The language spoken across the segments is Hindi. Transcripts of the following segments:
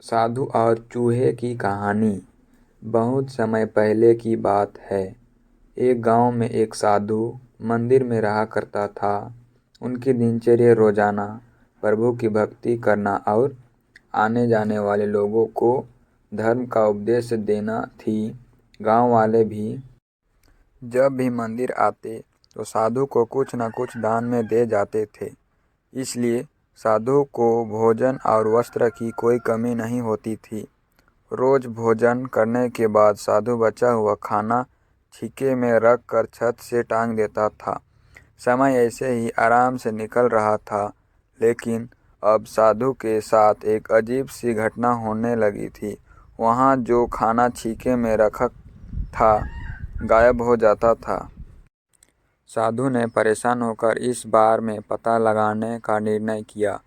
साधु और चूहे की कहानी। बहुत समय पहले की बात है। एक गांव में एक साधु मंदिर में रहा करता था। उनकी दिनचर्या रोजाना प्रभु की भक्ति करना और आने जाने वाले लोगों को धर्म का उपदेश देना थी। गांव वाले भी जब भी मंदिर आते तो साधु को कुछ न कुछ दान में दे जाते थे। इसलिए साधु को भोजन और वस्त्र की कोई कमी नहीं होती थी। रोज भोजन करने के बाद साधु बचा हुआ खाना छीके में रख कर छत से टांग देता था। समय ऐसे ही आराम से निकल रहा था, लेकिन अब साधु के साथ एक अजीब सी घटना होने लगी थी। वहाँ जो खाना छीके में रखा था गायब हो जाता था। साधु ने परेशान होकर इस बार में पता लगाने का निर्णय किया।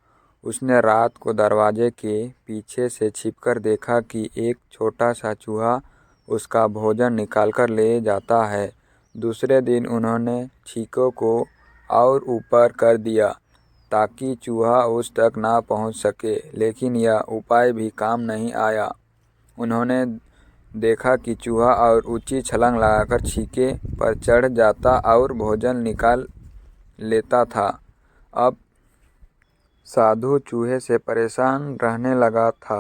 उसने रात को दरवाजे के पीछे से छिपकर देखा कि एक छोटा सा चूहा उसका भोजन निकालकर ले जाता है। दूसरे दिन उन्होंने छीकों को और ऊपर कर दिया ताकि चूहा उस तक ना पहुंच सके, लेकिन यह उपाय भी काम नहीं आया। उन्होंने देखा कि चूहा और ऊंची छलांग लगाकर छीके पर चढ़ जाता और भोजन निकाल लेता था। अब साधु चूहे से परेशान रहने लगा था।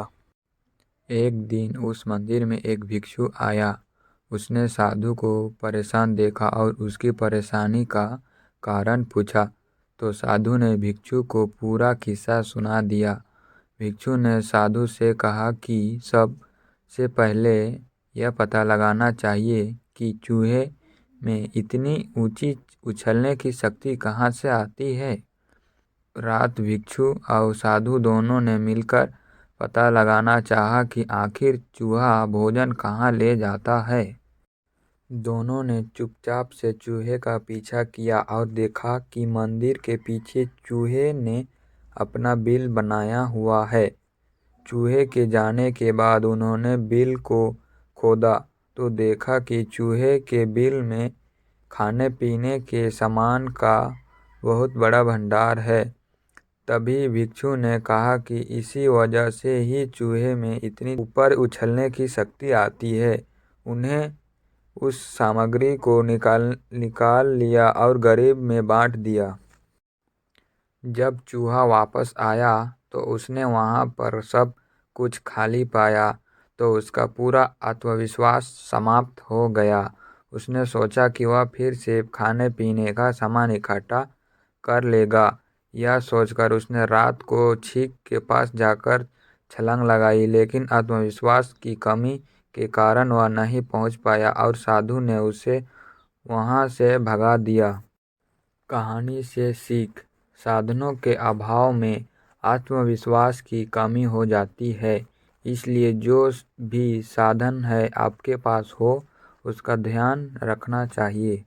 एक दिन उस मंदिर में एक भिक्षु आया। उसने साधु को परेशान देखा और उसकी परेशानी का कारण पूछा तो साधु ने भिक्षु को पूरा किस्सा सुना दिया। भिक्षु ने साधु से कहा कि सबसे पहले यह पता लगाना चाहिए कि चूहे में इतनी ऊंची उछलने की शक्ति कहाँ से आती है। रात भिक्षु और साधु दोनों ने मिलकर पता लगाना चाहा कि आखिर चूहा भोजन कहाँ ले जाता है। दोनों ने चुपचाप से चूहे का पीछा किया और देखा कि मंदिर के पीछे चूहे ने अपना बिल बनाया हुआ है। चूहे के जाने के बाद उन्होंने बिल को खोदा तो देखा कि चूहे के बिल में खाने पीने के सामान का बहुत बड़ा भंडार है। तभी भिक्षु ने कहा कि इसी वजह से ही चूहे में इतनी ऊपर उछलने की शक्ति आती है। उन्हें उस सामग्री को निकाल लिया और गरीब में बांट दिया। जब चूहा वापस आया तो उसने वहाँ पर सब कुछ खाली पाया तो उसका पूरा आत्मविश्वास समाप्त हो गया। उसने सोचा कि वह फिर से खाने पीने का सामान इकट्ठा कर लेगा। यह सोचकर उसने रात को छीक के पास जाकर छलांग लगाई, लेकिन आत्मविश्वास की कमी के कारण वह नहीं पहुंच पाया और साधु ने उसे वहां से भगा दिया। कहानी से सीख: साधनों के अभाव में आत्मविश्वास की कमी हो जाती है। इसलिए जो भी साधन है आपके पास हो, उसका ध्यान रखना चाहिए।